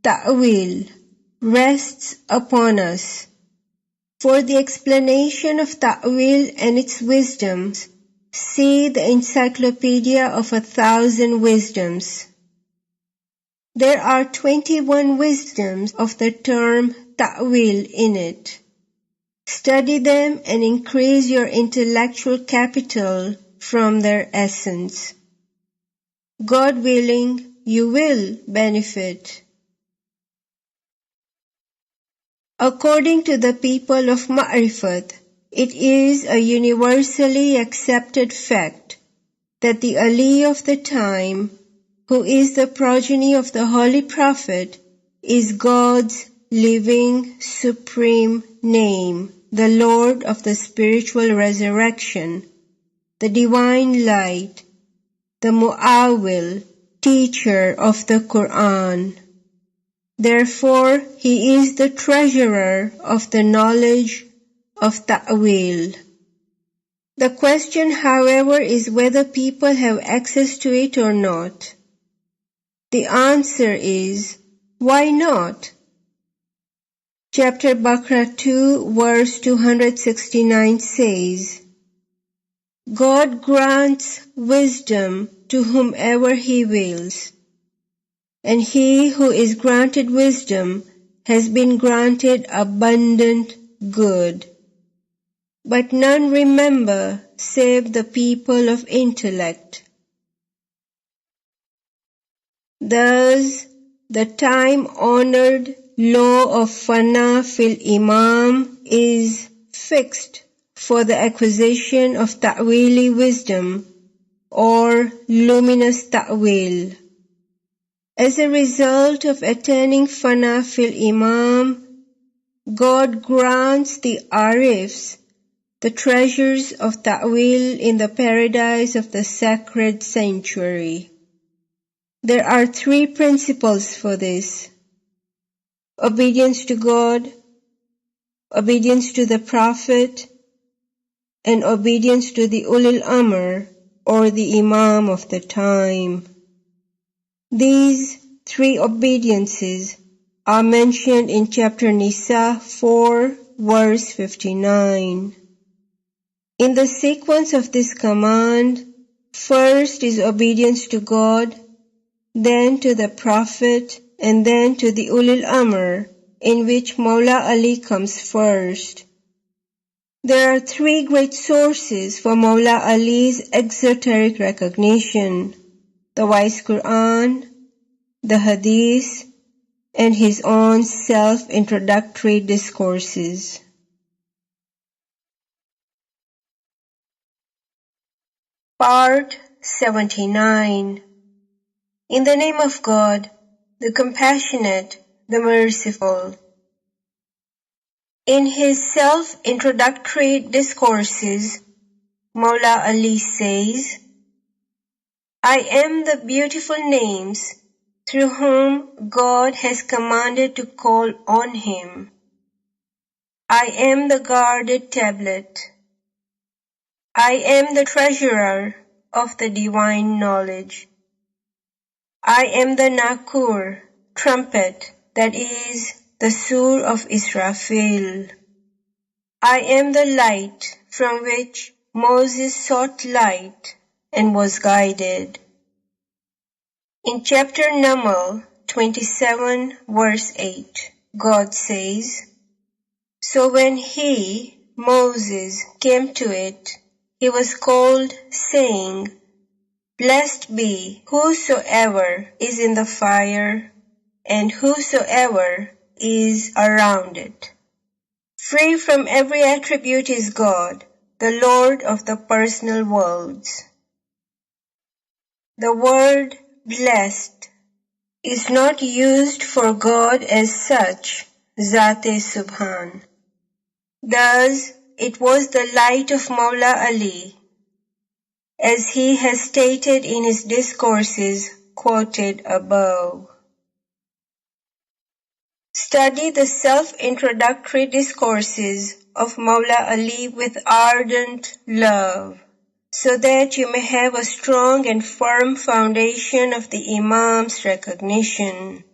ta'wil, rests upon us. For the explanation of ta'wil and its wisdoms, see the Encyclopedia of 1,000 Wisdoms. There are 21 wisdoms of the term ta'wil in it. Study them and increase your intellectual capital from their essence. God willing, you will benefit. According to the people of Ma'rifat, it is a universally accepted fact that the Ali of the time, who is the progeny of the Holy Prophet, is God's living, supreme name, the Lord of the spiritual resurrection, the divine light, the Mu'awil, teacher of the Qur'an. Therefore, he is the treasurer of the knowledge of ta'wil. The question, however, is whether people have access to it or not. The answer is, why not? Chapter Baqarah 2, verse 269 says, God grants wisdom to whomever He wills, and he who is granted wisdom has been granted abundant good. But none remember save the people of intellect. Thus, the time-honored law of fana fil imam is fixed for the acquisition of ta'wili wisdom or luminous ta'wil. As a result of attaining fana fil imam, God grants the arifs the treasures of ta'wil in the paradise of the sacred sanctuary. There are 3 principles for this: obedience to God, obedience to the Prophet, and obedience to the Ulil Amr, or the Imam of the time. These 3 obediences are mentioned in chapter Nisa 4, verse 59. In the sequence of this command, first is obedience to God, then to the Prophet, and then to the Ulil Amr, in which Mawla Ali comes first. There are 3 great sources for Mawla Ali's exoteric recognition: the wise Qur'an, the Hadith, and his own self-introductory discourses. Part 79. In the name of God, the Compassionate, the Merciful. In his self-introductory discourses, Mawla Ali says, I am the beautiful names through whom God has commanded to call on Him. I am the guarded tablet. I am the treasurer of the divine knowledge. I am the Nakur, trumpet, that is the Sur of Israfil. I am the light from which Moses sought light and was guided. In chapter Naml 27 verse 8, God says, So when he, Moses, came to it, he was called, saying, Blessed be whosoever is in the fire, and whosoever is around it. Free from every attribute is God, the Lord of the personal worlds. The word blessed is not used for God as such, Zat-e Subhan. Thus, it was the light of Mawla Ali, as he has stated in his discourses quoted above. Study the self-introductory discourses of Mawla Ali with ardent love, so that you may have a strong and firm foundation of the Imam's recognition.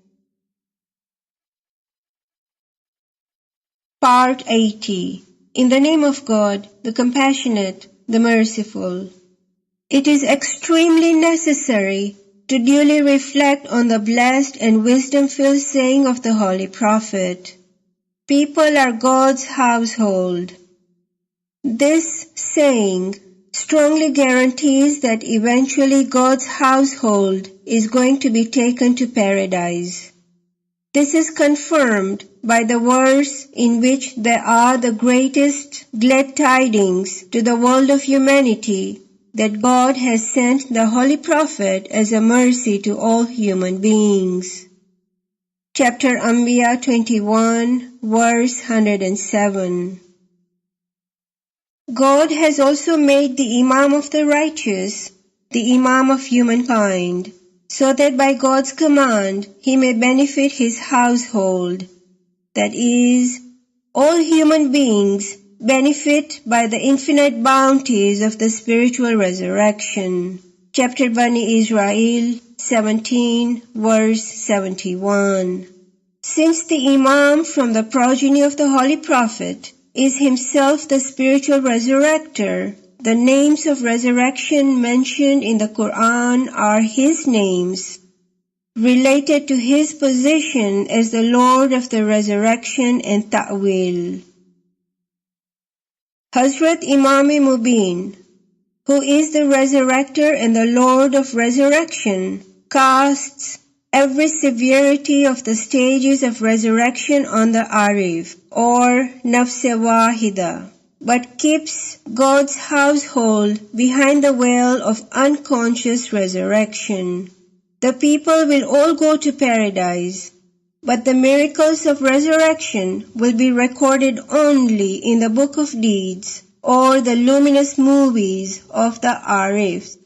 Part 80. In the name of God, the Compassionate, the Merciful. It is extremely necessary to duly reflect on the blessed and wisdom-filled saying of the Holy Prophet, People are God's household. This saying strongly guarantees that eventually God's household is going to be taken to paradise. This is confirmed by the verse in which there are the greatest glad tidings to the world of humanity, that God has sent the Holy Prophet as a mercy to all human beings. Chapter Anbiya 21, verse 107. God has also made the Imam of the righteous the Imam of humankind, so that by God's command he may benefit his household, that is, all human beings benefit by the infinite bounties of the spiritual resurrection. Chapter Bani Israel 17, verse 71. Since the Imam from the progeny of the Holy Prophet is himself the spiritual resurrector, the names of resurrection mentioned in the Qur'an are his names, related to his position as the Lord of the resurrection and ta'wil. Hazrat Imam-e-Mubin, who is the resurrector and the Lord of resurrection, casts every severity of the stages of resurrection on the Arif, or Nafs-e Wahida, but keeps God's household behind the veil of unconscious resurrection. The people will all go to paradise, but the miracles of resurrection will be recorded only in the book of deeds or the luminous movies of the Arifs.